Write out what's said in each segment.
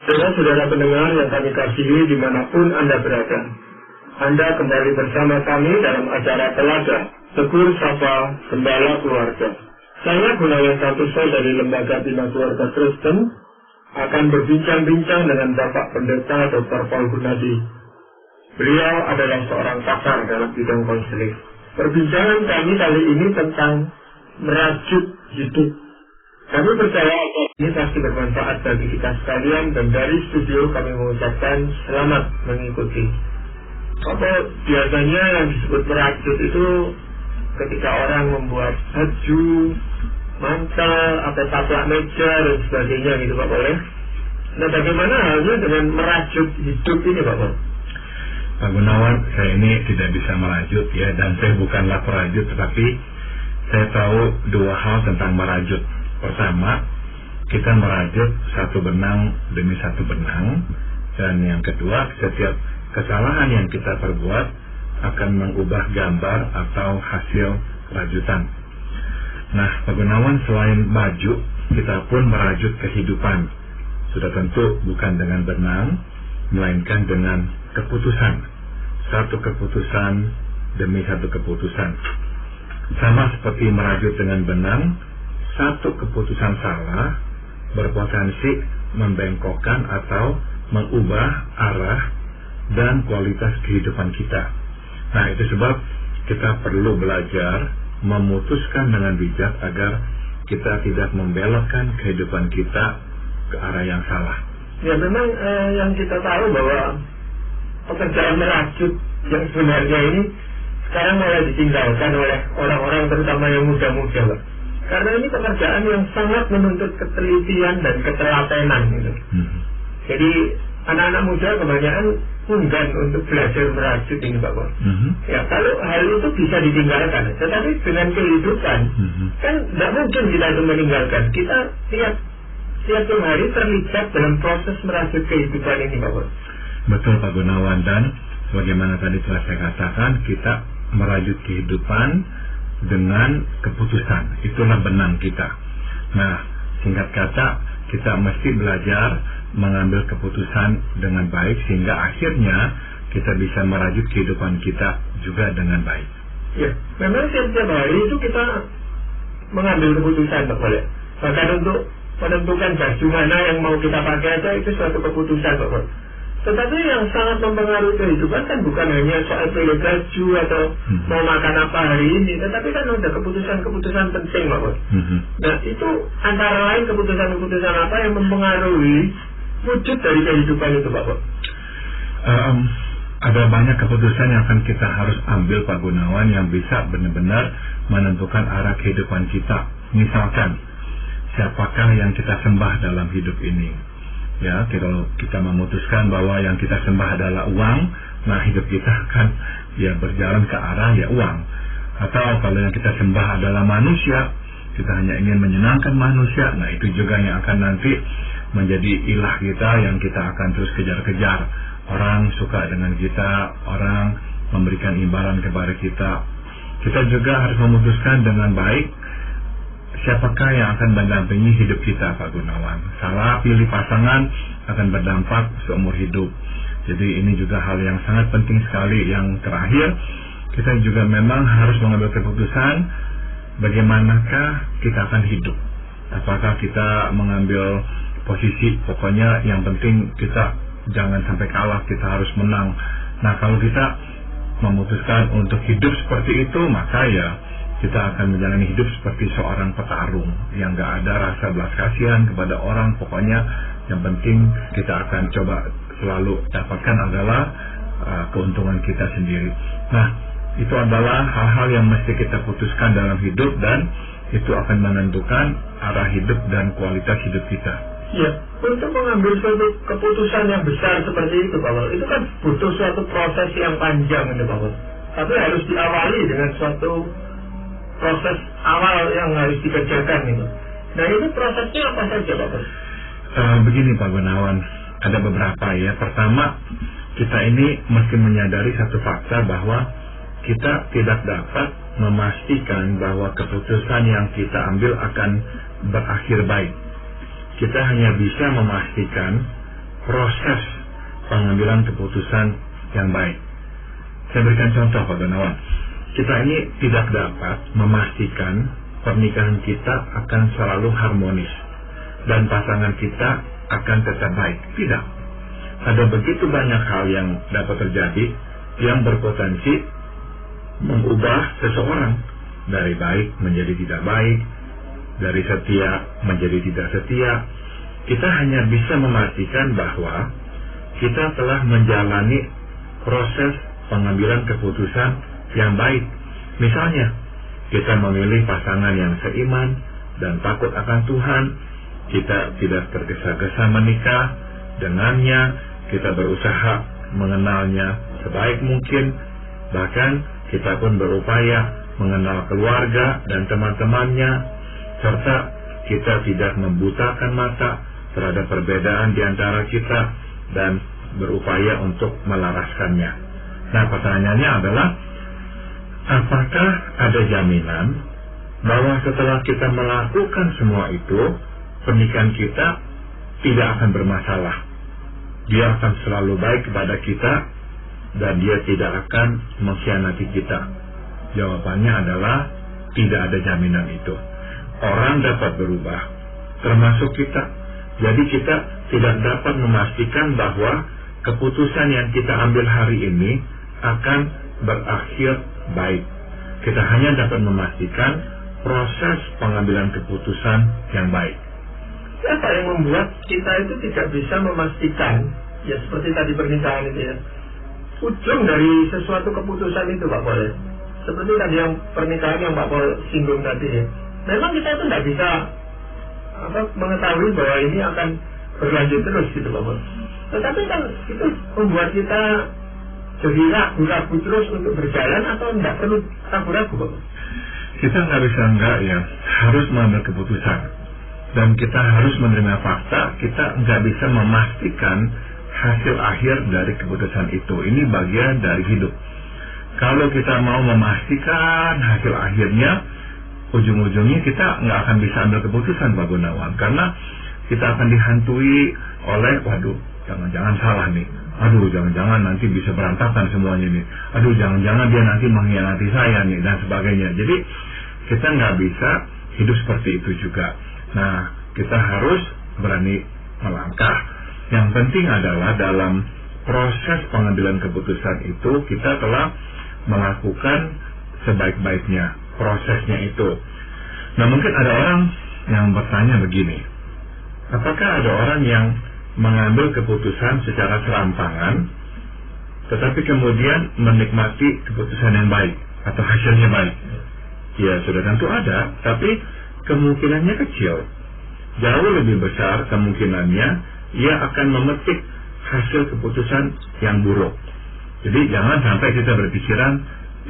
Dengan saudara pendengar yang kami kasihi dimanapun Anda berada, Anda kembali bersama kami dalam acara Telaga Tegur Sapa Gembala Keluarga. Saya Gunawan Santoso dari Lembaga Bina Keluarga Kristen akan berbincang-bincang dengan Bapak Pendeta Dr. Paul Gunadi. Beliau adalah seorang pakar dalam bidang konseling. Perbincangan kami kali ini tentang merajut hidup. Kami percaya ini pasti bermanfaat bagi kita sekalian, dan dari studio kami mengucapkan selamat mengikuti. Apa biasanya yang disebut merajut itu ketika orang membuat baju, mantel, atau taplak meja dan sebagainya gitu Pak Paul. Nah, bagaimana halnya dengan merajut hidup ini Pak Paul? Pak Gunawan, saya ini tidak bisa merajut ya, dan saya bukanlah perajut, tetapi saya tahu dua hal tentang merajut. Pertama, kita merajut satu benang demi satu benang, dan yang kedua, setiap kesalahan yang kita perbuat akan mengubah gambar atau hasil rajutan. Nah, Pak Gunawan, selain baju, kita pun merajut kehidupan. Sudah tentu bukan dengan benang, melainkan dengan keputusan. Satu keputusan demi satu keputusan. Sama seperti merajut dengan benang, satu keputusan salah berpotensi membengkokkan atau mengubah arah dan kualitas kehidupan kita. Nah, itu sebab kita perlu belajar memutuskan dengan bijak agar kita tidak membelokkan kehidupan kita ke arah yang salah. Ya, memang yang kita tahu bahwa pekerjaan merajut yang sebenarnya ini sekarang mulai ditinggalkan oleh orang-orang terutama yang muda-muda, Pak. Karena ini pekerjaan yang sangat menuntut ketelitian dan ketelatenan gitu. Jadi anak-anak muda kebanyakan enggan untuk belajar merajut ini Pak Paul. Ya, kalau hal itu bisa ditinggalkan, tetapi dengan kehidupan kan tidak mungkin kita itu meninggalkan. Kita tiap hari terlibat dalam proses merajut kehidupan ini Pak Paul. Betul Pak Gunawan, dan sebagaimana tadi telah saya katakan, kita merajut kehidupan dengan keputusan. Itulah benang kita. Nah, singkat kata, kita mesti belajar mengambil keputusan dengan baik, sehingga akhirnya kita bisa merajut kehidupan kita juga dengan baik. Ya, memang setiap hari itu kita mengambil keputusan Pak Paul. Bahkan untuk menentukan baju mana yang mau kita pakai aja itu suatu keputusan Pak Paul. Tetapi yang sangat mempengaruhi kehidupan kan bukan hanya soal pilih baju atau mau makan apa hari ini, tetapi kan ada keputusan-keputusan penting Pak Paul. Nah, itu antara lain keputusan-keputusan apa yang mempengaruhi wujud dari kehidupan itu Pak Paul? Ada banyak keputusan yang akan kita harus ambil Pak Gunawan, yang bisa benar-benar menentukan arah kehidupan kita. Misalkan, siapakah yang kita sembah dalam hidup ini? Ya, kalau kita memutuskan bahwa yang kita sembah adalah uang, nah hidup kita akan ya berjalan ke arah ya uang. Atau kalau yang kita sembah adalah manusia, kita hanya ingin menyenangkan manusia, nah itu juga yang akan nanti menjadi ilah kita yang kita akan terus kejar-kejar. Orang suka dengan kita, orang memberikan imbalan kepada kita. Kita juga harus memutuskan dengan baik siapakah yang akan mendampingi hidup kita Pak Gunawan. Salah pilih pasangan akan berdampak seumur hidup. Jadi ini juga hal yang sangat penting sekali. Yang terakhir, kita juga memang harus mengambil keputusan bagaimanakah kita akan hidup. Apakah kita mengambil posisi, pokoknya yang penting kita jangan sampai kalah, kita harus menang. Nah, kalau kita memutuskan untuk hidup seperti itu, maka ya kita akan menjalani hidup seperti seorang petarung yang gak ada rasa belas kasihan kepada orang. Pokoknya yang penting kita akan coba selalu dapatkan adalah keuntungan kita sendiri. Nah, itu adalah hal-hal yang mesti kita putuskan dalam hidup, dan itu akan menentukan arah hidup dan kualitas hidup kita. Ya, untuk mengambil suatu keputusan yang besar seperti itu Pak Paul, itu kan butuh suatu proses yang panjang itu Pak Paul. Tapi harus diawali dengan suatu proses awal yang harus dikerjakan gitu. Nah, ini prosesnya apa saja Pak Paul? Begini Pak Gunawan, ada beberapa ya. Pertama, kita ini mesti menyadari satu fakta bahwa kita tidak dapat memastikan bahwa keputusan yang kita ambil akan berakhir baik. Kita hanya bisa memastikan proses pengambilan keputusan yang baik. Saya berikan contoh, Pak Gunawan. Kita ini tidak dapat memastikan pernikahan kita akan selalu harmonis dan pasangan kita akan tetap baik. Tidak. Ada begitu banyak hal yang dapat terjadi yang berpotensi mengubah seseorang dari baik menjadi tidak baik, dari setia menjadi tidak setia. Kita hanya bisa memastikan bahwa kita telah menjalani proses pengambilan keputusan yang baik. Misalnya, kita memilih pasangan yang seiman dan takut akan Tuhan. Kita tidak tergesa-gesa menikah dengannya. Kita berusaha mengenalnya sebaik mungkin. Bahkan kita pun berupaya mengenal keluarga dan teman-temannya, serta kita tidak membutakan mata terhadap perbedaan di antara kita dan berupaya untuk melaraskannya. Nah, pertanyaannya adalah, apakah ada jaminan bahwa setelah kita melakukan semua itu, pernikahan kita tidak akan bermasalah? Dia akan selalu baik kepada kita dan dia tidak akan mengkhianati kita. Jawabannya adalah tidak ada jaminan itu. Orang dapat berubah, termasuk kita. Jadi kita tidak dapat memastikan bahwa keputusan yang kita ambil hari ini akan berakhir baik. Kita hanya dapat memastikan proses pengambilan keputusan yang baik. Apa yang membuat kita itu tidak bisa memastikan, ya seperti tadi pernikahan itu ya, ujung dari sesuatu keputusan itu, Pak Paul? Seperti tadi yang pernikahan yang Pak Paul singgung tadi ya. Memang kita itu tidak bisa mengetahui bahwa ini akan berlanjut terus gitu, Pak Paul. Tetapi kan itu membuat kita jadi ragu-ragu terus untuk berjalan, atau tidak perlu ragu-ragu, Pak Paul? Kita nggak bisa ya, harus mengambil keputusan. Dan kita harus menerima fakta, kita nggak bisa memastikan hasil akhir dari keputusan itu. Ini bagian dari hidup. Kalau kita mau memastikan hasil akhirnya, ujung-ujungnya kita nggak akan bisa ambil keputusan, Pak Gunawan. Karena kita akan dihantui oleh, waduh, jangan-jangan salah nih. Aduh, jangan-jangan nanti bisa berantakan semuanya nih. Aduh, jangan-jangan dia nanti mengkhianati saya nih, dan sebagainya. Jadi, kita nggak bisa hidup seperti itu juga. Nah, kita harus berani melangkah. Yang penting adalah dalam proses pengambilan keputusan itu, kita telah melakukan sebaik-baiknya prosesnya itu. Nah, mungkin ada orang yang bertanya begini, apakah ada orang yang mengambil keputusan secara serampangan, tetapi kemudian menikmati keputusan yang baik atau hasilnya baik? Ya, sudah tentu ada, tapi kemungkinannya kecil. Jauh lebih besar kemungkinannya ia akan memetik hasil keputusan yang buruk. Jadi jangan sampai kita berpikiran,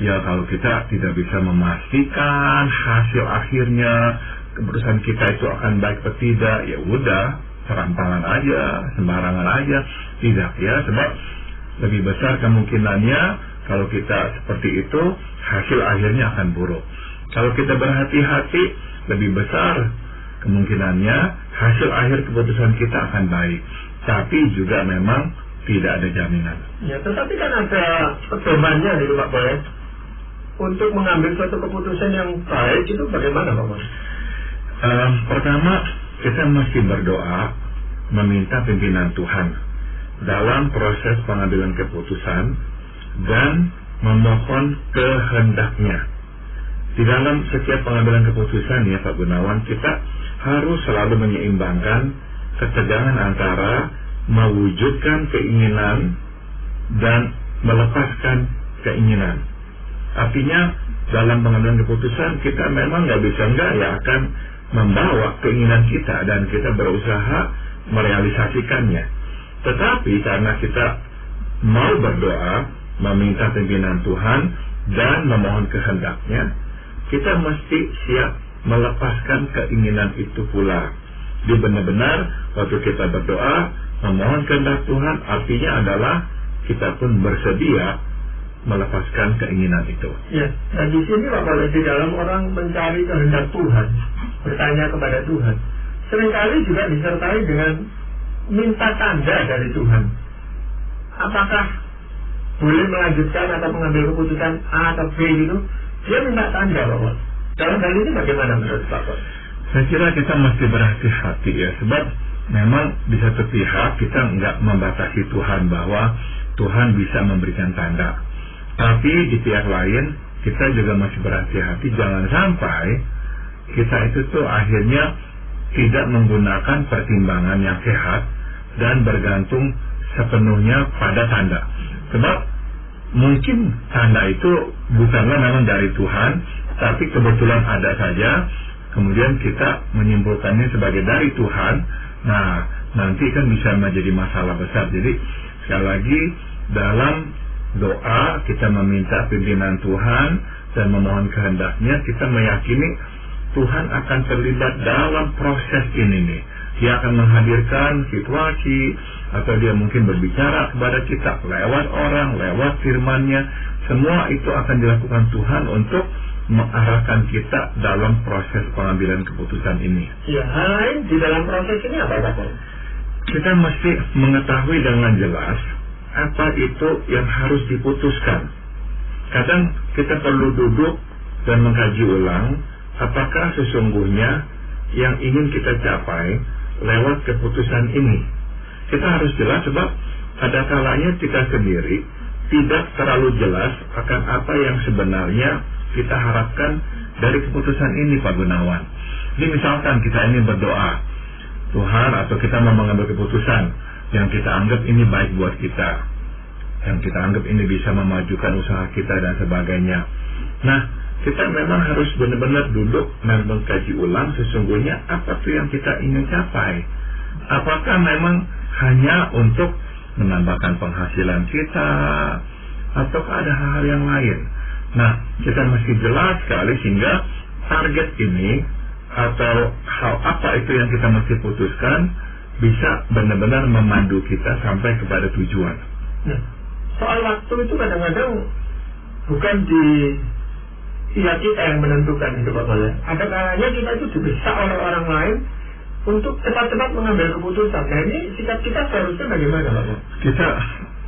ya kalau kita tidak bisa memastikan hasil akhirnya, keputusan kita itu akan baik atau tidak, ya udah, serampangan aja, sembarangan aja. Tidak ya, sebab lebih besar kemungkinannya kalau kita seperti itu, hasil akhirnya akan buruk. Kalau kita berhati-hati, lebih besar kemungkinannya hasil akhir keputusan kita akan baik. Tapi juga memang tidak ada jaminan. Ya, tetapi kan ada pedomannya nih, Pak Boy. Untuk mengambil suatu keputusan yang baik itu bagaimana, Pak Boy? Pertama, kita mesti berdoa, meminta pimpinan Tuhan dalam proses pengambilan keputusan dan memohon kehendaknya. Di dalam setiap pengambilan keputusan ya Pak Gunawan, kita harus selalu menyeimbangkan ketegangan antara mewujudkan keinginan dan melepaskan keinginan. Artinya dalam pengambilan keputusan kita memang nggak bisa ya akan membawa keinginan kita dan kita berusaha merealisasikannya. Tetapi karena kita mau berdoa, meminta pimpinan Tuhan dan memohon kehendaknya, kita mesti siap melepaskan keinginan itu pula. Di benar-benar waktu kita berdoa, memohon kehendak Tuhan, artinya adalah kita pun bersedia melepaskan keinginan itu. Ya, dan di sini Pak, kalau di dalam orang mencari kehendak Tuhan, bertanya kepada Tuhan, seringkali juga disertai dengan minta tanda dari Tuhan. Apakah boleh melanjutkan atau mengambil keputusan A atau B gitu? Dia minta tanda, Bapak. Dalam hal ini bagaimana menurut Bapak? Saya kira kita mesti berhati-hati ya, sebab memang di satu pihak kita nggak membatasi Tuhan bahwa Tuhan bisa memberikan tanda. Tapi di pihak lain kita juga masih berhati-hati, jangan sampai kita itu tuh akhirnya tidak menggunakan pertimbangan yang sehat dan bergantung sepenuhnya pada tanda. Sebab mungkin tanda itu bukanlah memang dari Tuhan, tapi kebetulan ada saja, kemudian kita menyimpulkannya sebagai dari Tuhan. Nah, nanti kan bisa menjadi masalah besar. Jadi sekali lagi, dalam doa kita meminta pimpinan Tuhan dan memohon kehendaknya, kita meyakini Tuhan akan terlibat dalam proses ini nih. Dia akan menghadirkan situasi, atau dia mungkin berbicara kepada kita lewat orang, lewat firman-Nya. Semua itu akan dilakukan Tuhan untuk mengarahkan kita dalam proses pengambilan keputusan ini. Ya, hal lain di dalam proses ini apa, Bapak? Kita mesti mengetahui dengan jelas apa itu yang harus diputuskan. Kadang kita perlu duduk dan mengkaji ulang apakah sesungguhnya yang ingin kita capai lewat keputusan ini. Kita harus jelas, sebab ada kalanya kita sendiri tidak terlalu jelas akan apa yang sebenarnya kita harapkan dari keputusan ini, Pak Gunawan. Jadi misalkan kita ini berdoa, Tuhan, atau kita mau mengambil keputusan yang kita anggap ini baik buat kita, yang kita anggap ini bisa memajukan usaha kita dan sebagainya. Nah, kita memang harus benar-benar duduk dan mengkaji ulang sesungguhnya apa tuh yang kita ingin capai. Apakah memang hanya untuk menambahkan penghasilan kita, atau ada hal-hal yang lain. Nah, kita mesti jelas sekali sehingga target ini atau hal apa itu yang kita mesti putuskan bisa benar-benar memandu kita sampai kepada tujuan. Nah, soal waktu itu kadang-kadang bukan di pihak kita yang menentukan itu, Pak Bala. Ada kalanya kita itu didesak oleh orang lain untuk cepat-cepat mengambil keputusan. Nah, ini sikap kita seharusnya bagaimana, Pak? Kita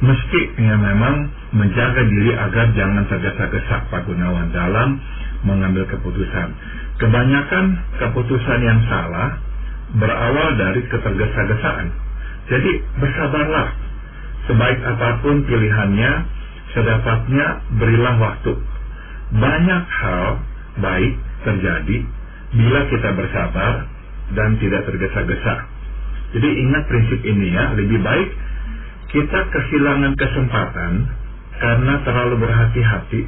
mesti ya memang menjaga diri agar jangan tergesa-gesa, Pak Gunawan, dalam mengambil keputusan. Kebanyakan keputusan yang salah berawal dari ketergesa-gesaan. Jadi bersabarlah. Sebaik apapun pilihannya, sedapatnya berilah waktu. Banyak hal baik terjadi bila kita bersabar dan tidak tergesa-gesa. Jadi ingat prinsip ini ya, lebih baik kita kehilangan kesempatan karena terlalu berhati-hati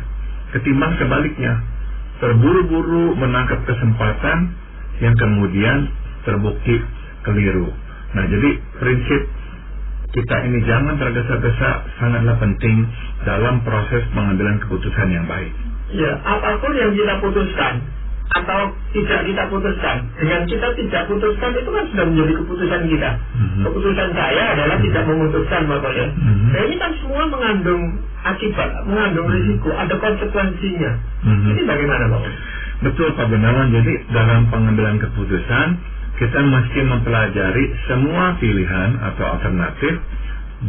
ketimbang sebaliknya, terburu-buru menangkap kesempatan yang kemudian terbukti keliru. Nah, jadi prinsip kita ini jangan tergesa-gesa sangatlah penting dalam proses pengambilan keputusan yang baik. Ya, apapun yang kita putuskan atau tidak kita putuskan, dengan kita tidak putuskan itu kan sudah menjadi keputusan kita. Keputusan saya adalah tidak memutuskan, Bapak ya. Nah, ini kan semua mengandung akibat, mengandung risiko, ada konsekuensinya. Ini bagaimana, Bapak? Betul, Pak Gunawan. Jadi dalam pengambilan keputusan kita mesti mempelajari semua pilihan atau alternatif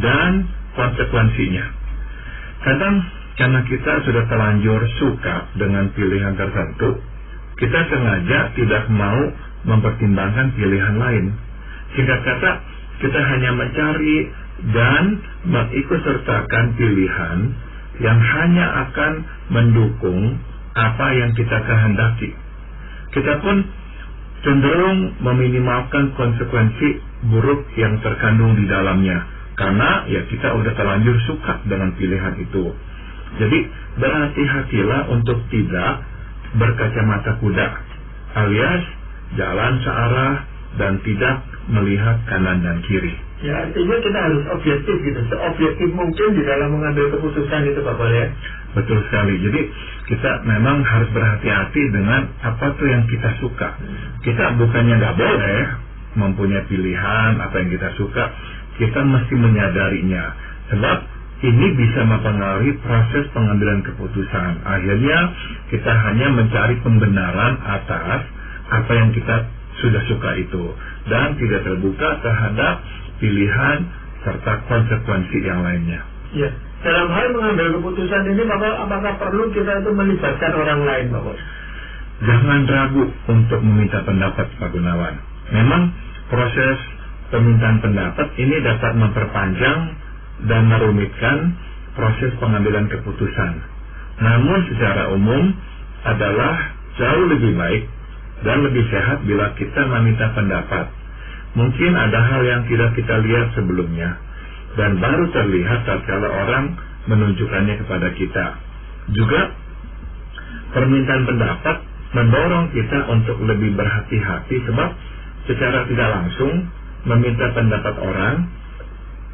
dan konsekuensinya. Kadang karena kita sudah terlanjur suka dengan pilihan tertentu, kita sengaja tidak mau mempertimbangkan pilihan lain. Singkat kata, kita hanya mencari dan mengikutsertakan pilihan yang hanya akan mendukung apa yang kita kehendaki. Kita pun cenderung meminimalkan konsekuensi buruk yang terkandung di dalamnya, karena ya kita udah terlanjur suka dengan pilihan itu. Jadi berhati-hatilah untuk tidak berkacamata kuda, alias jalan searah dan tidak melihat kanan dan kiri. Ya, artinya kita harus objektif gitu, seobjektif mungkin di dalam mengambil keputusan itu, Bapak ya. Betul sekali. Jadi kita memang harus berhati-hati dengan apa tuh yang kita suka. Kita bukannya nggak boleh mempunyai pilihan apa yang kita suka, kita mesti menyadarinya. Sebab ini bisa mempengaruhi proses pengambilan keputusan. Akhirnya kita hanya mencari pembenaran atas apa yang kita sudah suka itu, dan tidak terbuka terhadap pilihan, serta konsekuensi yang lainnya. Ya, dalam hal mengambil keputusan ini, Bapak, apakah perlu kita itu melibatkan orang lain, Bapak? Jangan ragu untuk meminta pendapat, Pak Gunawan. Memang proses permintaan pendapat ini dapat memperpanjang dan merumitkan proses pengambilan keputusan. Namun secara umum adalah jauh lebih baik dan lebih sehat bila kita meminta pendapat. Mungkin ada hal yang tidak kita lihat sebelumnya dan baru terlihat tatkala orang menunjukkannya kepada kita. Juga permintaan pendapat mendorong kita untuk lebih berhati-hati, sebab secara tidak langsung meminta pendapat orang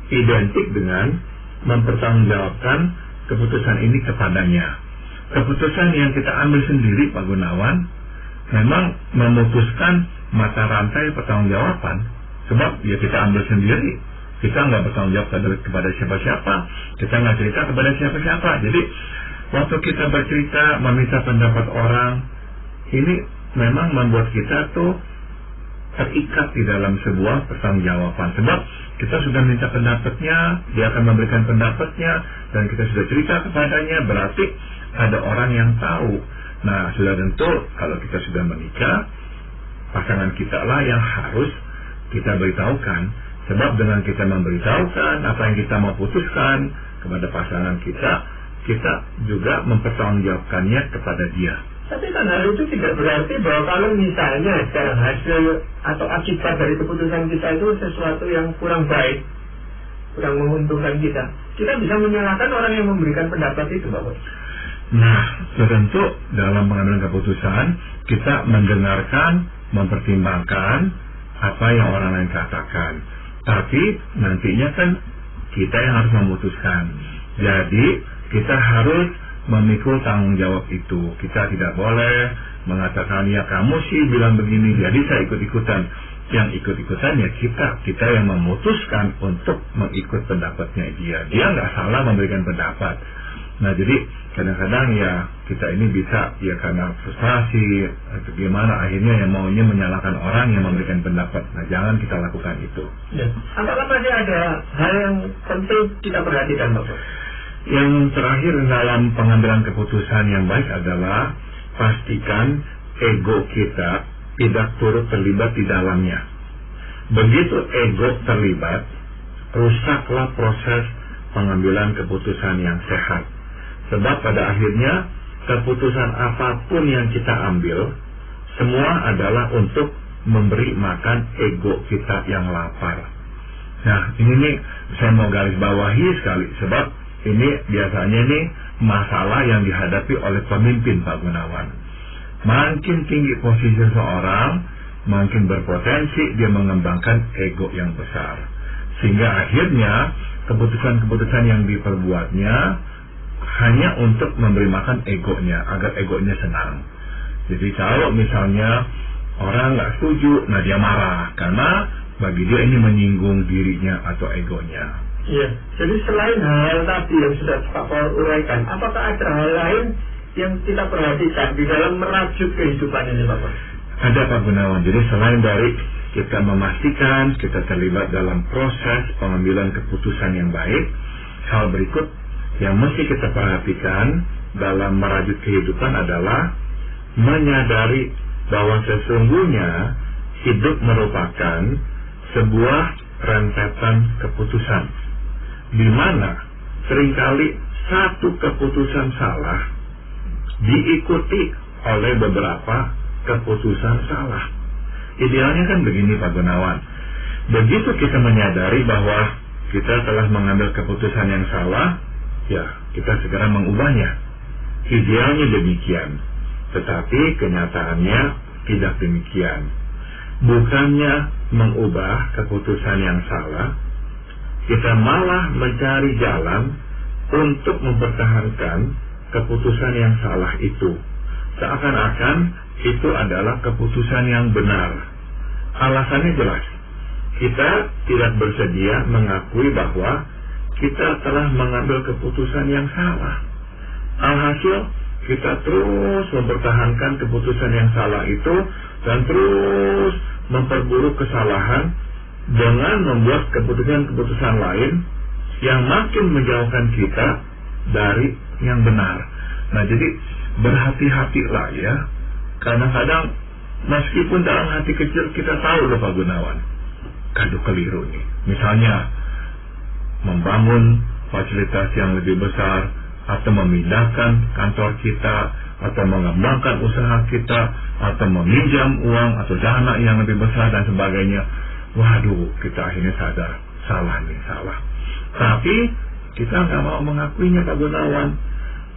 identik dengan mempertanggungjawabkan keputusan ini kepadanya. Keputusan yang kita ambil sendiri, Pak Gunawan, memang memutuskan mata rantai pertanggungjawaban, sebab ya kita ambil sendiri, kita nggak bertanggung jawab kepada siapa-siapa, kita nggak cerita kepada siapa-siapa. Jadi waktu kita bercerita meminta pendapat orang, ini memang membuat kita tuh terikat di dalam sebuah pertanggungjawaban, sebab kita sudah minta pendapatnya, dia akan memberikan pendapatnya, dan kita sudah cerita kepadanya, berarti ada orang yang tahu. Nah, sudah tentu kalau kita sudah menikah, pasangan kita lah yang harus kita beritahukan, sebab dengan kita memberitahukan apa yang kita mau putuskan kepada pasangan kita, kita juga mempertanggungjawabkannya kepada dia. Tapi kan hal itu tidak berarti bahwa kalau misalnya hasil atau akibat dari keputusan kita itu sesuatu yang kurang baik, kurang menguntungkan kita bisa menyalahkan orang yang memberikan pendapat itu, Bapak. Nah, tentu dalam pengambilan keputusan kita mendengarkan, mempertimbangkan apa yang orang lain katakan. Tapi nantinya kan kita yang harus memutuskan. Jadi kita harus memikul tanggung jawab itu. Kita tidak boleh mengatakan, ya kamu sih bilang begini, jadi saya ikut-ikutan. Yang ikut-ikutan ya kita yang memutuskan untuk mengikut pendapatnya dia. Dia nggak salah memberikan pendapat. Nah, jadi kadang-kadang ya kita ini bisa ya karena frustrasi atau gimana, akhirnya yang maunya menyalahkan orang yang memberikan pendapat. Nah, jangan kita lakukan itu. Ya. Apakah masih ada hal yang penting kita perhatikan, Bapak? Yang terakhir dalam pengambilan keputusan yang baik adalah pastikan ego kita tidak turut terlibat di dalamnya. Begitu ego terlibat, rusaklah proses pengambilan keputusan yang sehat. Sebab pada akhirnya keputusan apapun yang kita ambil, semua adalah untuk memberi makan ego kita yang lapar. Nah, ini nih saya mau garis bawahi sekali, sebab ini biasanya nih masalah yang dihadapi oleh pemimpin, Pak Gunawan. Makin tinggi posisi seseorang, makin berpotensi dia mengembangkan ego yang besar. Sehingga akhirnya keputusan-keputusan yang diperbuatnya hanya untuk memberi makan egonya, agar egonya senang. Jadi kalau misalnya orang nggak setuju, nah dia marah, karena bagi dia ini menyinggung dirinya atau egonya. Iya, jadi selain hal tadi yang sudah Pak Paul uraikan, apakah ada hal lain yang kita perhatikan di dalam merajut kehidupan ini, Bapak? Ada, Pak Gunawan. Jadi selain dari kita memastikan kita terlibat dalam proses pengambilan keputusan yang baik, hal berikut yang mesti kita perhatikan dalam merajut kehidupan adalah menyadari bahwa sesungguhnya hidup merupakan sebuah rentetan keputusan, di mana seringkali satu keputusan salah diikuti oleh beberapa keputusan salah. Idealnya kan begini, Pak Gunawan. Begitu kita menyadari bahwa kita telah mengambil keputusan yang salah, ya kita segera mengubahnya. Idealnya demikian, tetapi kenyataannya tidak demikian. Bukannya mengubah keputusan yang salah, kita malah mencari jalan untuk mempertahankan keputusan yang salah itu, seakan-akan itu adalah keputusan yang benar. Alasannya jelas, kita tidak bersedia mengakui bahwa kita telah mengambil keputusan yang salah. Alhasil kita terus mempertahankan keputusan yang salah itu dan terus memperburuk kesalahan dengan membuat keputusan-keputusan lain yang makin menjauhkan kita dari yang benar. Nah, jadi berhati-hatilah ya. Kadang-kadang meskipun dalam hati kecil kita tahu loh Pak Gunawan, aduh keliru nih. Misalnya membangun fasilitas yang lebih besar, atau memindahkan kantor kita, atau mengembangkan usaha kita, atau meminjam uang atau dana yang lebih besar dan sebagainya. Waduh, kita akhirnya sadar, salah. Tapi kita nggak mau mengakuinya Pak Gunawan.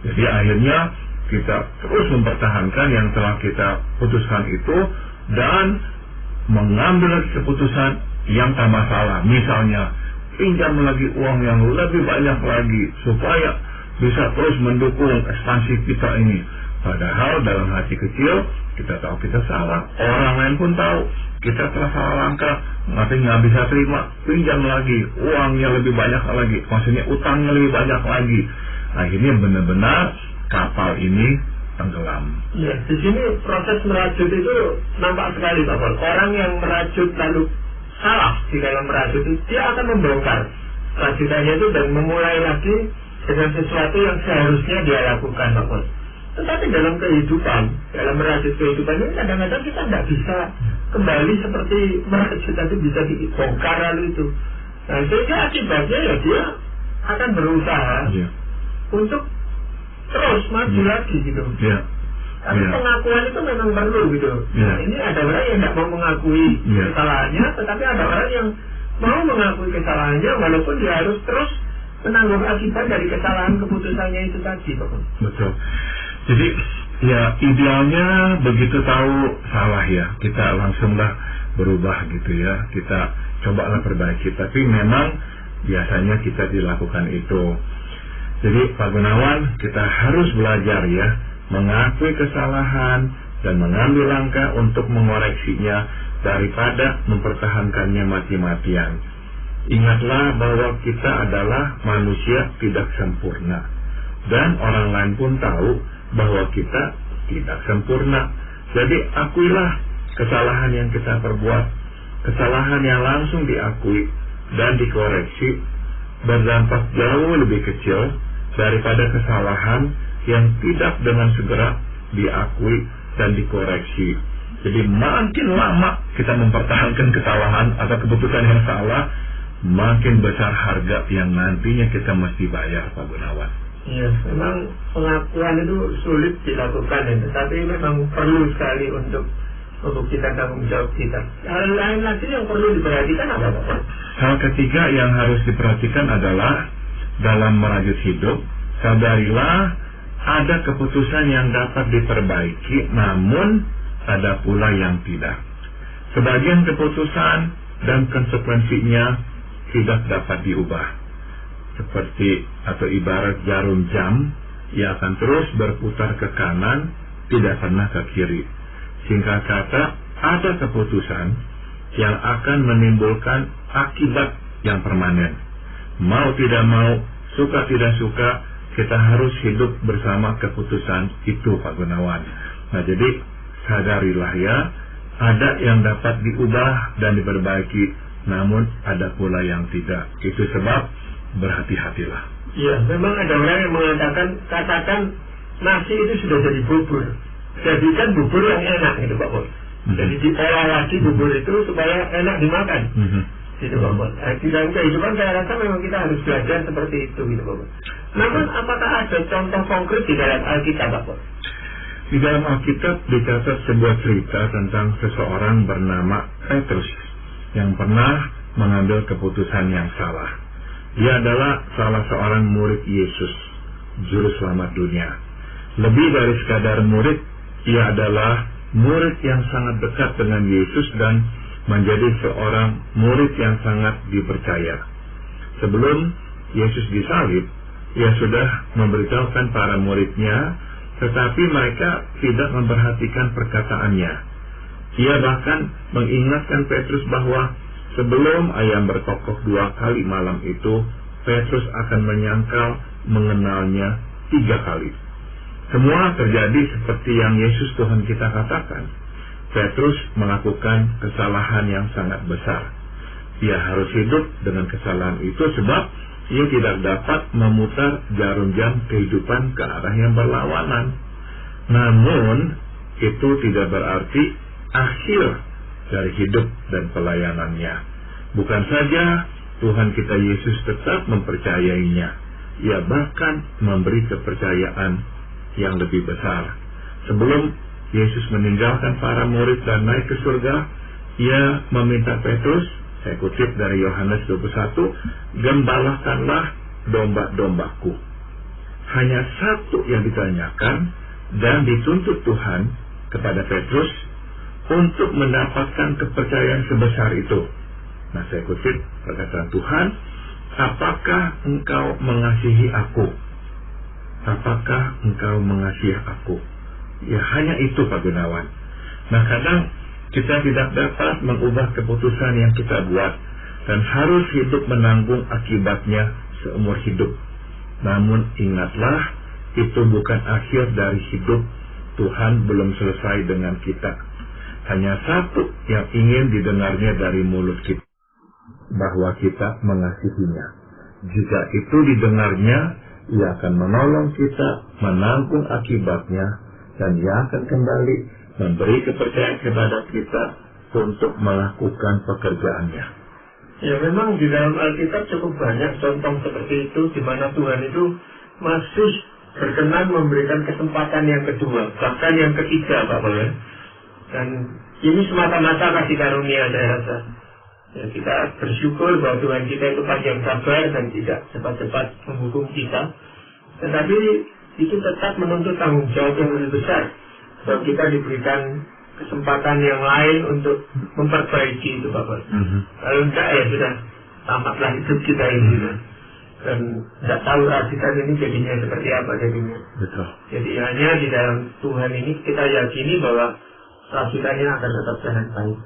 Jadi akhirnya kita terus mempertahankan yang telah kita putuskan itu dan mengambil keputusan yang tak masalah. Misalnya pinjam lagi uang yang lebih banyak lagi supaya bisa terus mendukung ekspansi kita ini. Padahal dalam hati kecil kita tahu kita salah, orang lain pun tahu kita telah salah langkah, tapi nggak bisa terima, pinjam lagi uangnya lebih banyak lagi, maksudnya utangnya lebih banyak lagi. Akhirnya benar-benar kapal ini tenggelam. Ya, di sini proses merajut itu nampak sekali Pak Pol. Orang yang merajut lalu salah di dalam merajut itu, dia akan membongkar rajutannya itu dan memulai lagi dengan sesuatu yang seharusnya dia lakukan Pak Pol. Tetapi dalam kehidupan, dalam merajut kehidupan ini kadang-kadang kita tidak bisa kembali seperti merajut itu bisa dibongkar lalu itu. Nah, sehingga akibatnya ya dia akan berusaha untuk terus maju lagi gitu. Tapi pengakuan itu memang perlu gitu. Nah, ini ada orang yang tidak mau mengakui kesalahannya, tetapi ada orang yang mau mengakui kesalahannya walaupun dia harus terus menanggung akibat dari kesalahan keputusannya itu tadi, Pak. Betul. Jadi ya idealnya begitu tahu salah ya, kita langsunglah berubah gitu ya. Kita cobalah perbaiki. Tapi memang biasanya kita dilakukan itu. Jadi Pak Gunawan, kita harus belajar ya, mengakui kesalahan dan mengambil langkah untuk mengoreksinya daripada mempertahankannya mati-matian. Ingatlah bahwa kita adalah manusia tidak sempurna, dan orang lain pun tahu bahwa kita tidak sempurna. Jadi akuilah kesalahan yang kita perbuat, kesalahan yang langsung diakui dan dikoreksi berdampak jauh lebih kecil daripada kesalahan yang tidak dengan segera diakui dan dikoreksi. Jadi makin lama kita mempertahankan kesalahan atau keputusan yang salah, makin besar harga yang nantinya kita mesti bayar, Pak Gunawan. Iya, memang pengakuan itu sulit dilakukan ya, tetapi memang perlu sekali untuk kita tanggung jawab kita. Hal lain lagi yang perlu diperhatikan apa, Pak? Hal ketiga yang harus diperhatikan adalah dalam merajut hidup, sadarilah ada keputusan yang dapat diperbaiki, namun ada pula yang tidak. Sebagian keputusan dan konsekuensinya tidak dapat diubah. Seperti atau ibarat jarum jam yang akan terus berputar ke kanan, tidak pernah ke kiri. Singkat kata, ada keputusan yang akan menimbulkan akibat yang permanen. Mau tidak mau, suka tidak suka, kita harus hidup bersama keputusan itu, Pak Gunawan. Nah, jadi sadarilah ya, ada yang dapat diubah dan diperbaiki, namun ada pula yang tidak. Itu sebab berhati-hatilah. Iya, memang ada orang yang katakan nasi itu sudah jadi bubur. Jadikan bubur yang enak gitu Pak Pol. Jadi diolah lagi bubur itu supaya enak dimakan. Gitu Pak Pol. Di dalam kehidupan saya rasa memang kita harus belajar seperti itu gitu Pak Pol. Namun apakah ada contoh konkret di dalam Alkitab Pak Pol? Di dalam Alkitab dicatat sebuah cerita tentang seseorang bernama Petrus yang pernah mengambil keputusan yang salah. Dia adalah salah seorang murid Yesus, juru selamat dunia. Lebih dari sekadar murid, ia adalah murid yang sangat dekat dengan Yesus dan menjadi seorang murid yang sangat dipercaya. Sebelum Yesus disalib, ia sudah memberitahukan para muridnya, tetapi mereka tidak memperhatikan perkataannya. Ia bahkan mengingatkan Petrus bahwa sebelum ayam berkokok 2 kali malam itu, Petrus akan menyangkal mengenalnya 3 kali. Semua terjadi seperti yang Yesus Tuhan kita katakan. Petrus melakukan kesalahan yang sangat besar. Ia harus hidup dengan kesalahan itu sebab ia tidak dapat memutar jarum jam kehidupan ke arah yang berlawanan. Namun, itu tidak berarti akhir dari hidup dan pelayanannya. Bukan saja Tuhan kita Yesus tetap mempercayainya, ia bahkan memberi kepercayaan yang lebih besar. Sebelum Yesus meninggalkan para murid dan naik ke surga, ia meminta Petrus, saya kutip dari Yohanes 21, "Gembalakanlah domba-dombaku." Hanya satu yang ditanyakan dan dituntut Tuhan kepada Petrus untuk mendapatkan kepercayaan sebesar itu. Nah, saya kutip perkataan Tuhan, "Apakah engkau mengasihi aku? Apakah engkau mengasihi aku?" Ya, hanya itu, Pak Gunawan. Nah, kadang kita tidak dapat mengubah keputusan yang kita buat dan harus hidup menanggung akibatnya seumur hidup. Namun ingatlah, itu bukan akhir dari hidup. Tuhan belum selesai dengan kita. Hanya satu yang ingin didengarnya dari mulut kita, bahwa kita mengasihinya. Jika itu didengarnya, ia akan menolong kita menanggung akibatnya, dan ia akan kembali memberi kepercayaan kepada kita untuk melakukan pekerjaannya. Ya, memang di dalam Alkitab cukup banyak contoh seperti itu, di mana Tuhan itu masih berkenan memberikan kesempatan yang kedua, bahkan yang ketiga, Pak Paul. Dan ini semata-mata kasih karunia, saya rasa. Ya, kita bersyukur bahwa Tuhan kita itu panjang sabar dan tidak cepat-cepat menghukum kita. Tetapi itu tetap menuntut tanggung jawab yang lebih besar. Bahwa kita diberikan kesempatan yang lain untuk memperbaiki itu, Bapak. Kalau enggak, ya sudah tamatlah hidup kita ini. Dan tidak tahu rasikan ini jadinya seperti apa jadinya. Betul. Jadi hanya di dalam Tuhan ini kita yakini bahwa rasikannya akan tetap dengan baik.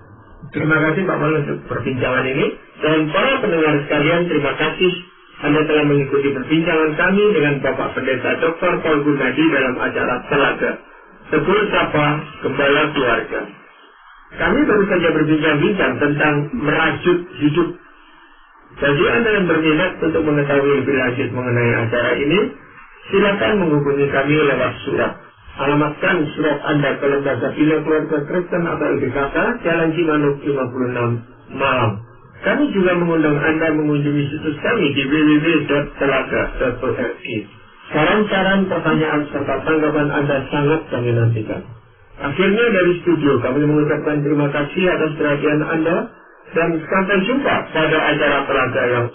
Terima kasih Pak Mal untuk perbincangan ini. Dan para pendengar sekalian, terima kasih Anda telah mengikuti perbincangan kami dengan Bapak Pendeta Dr. Paul Gunadi dalam acara Telaga Tegur Sapa Gembala Keluarga. Kami baru saja berbincang-bincang tentang merajut hidup. Bagi Anda yang berminat untuk mengetahui lebih lanjut mengenai acara ini, silakan menghubungi kami lewat surat. Alamatkan surat Anda ke Lembaga Bina Keluarga Kristen atau LBKK, Jalan Cimanuk 56, Malang. Kami juga mengundang Anda mengunjungi situs kami di www.telaga.org. Saran-saran, pertanyaan, serta tanggapan Anda sangat kami nantikan. Akhirnya dari studio, kami mengucapkan terima kasih atas perhatian Anda dan sampai jumpa pada acara Telaga yang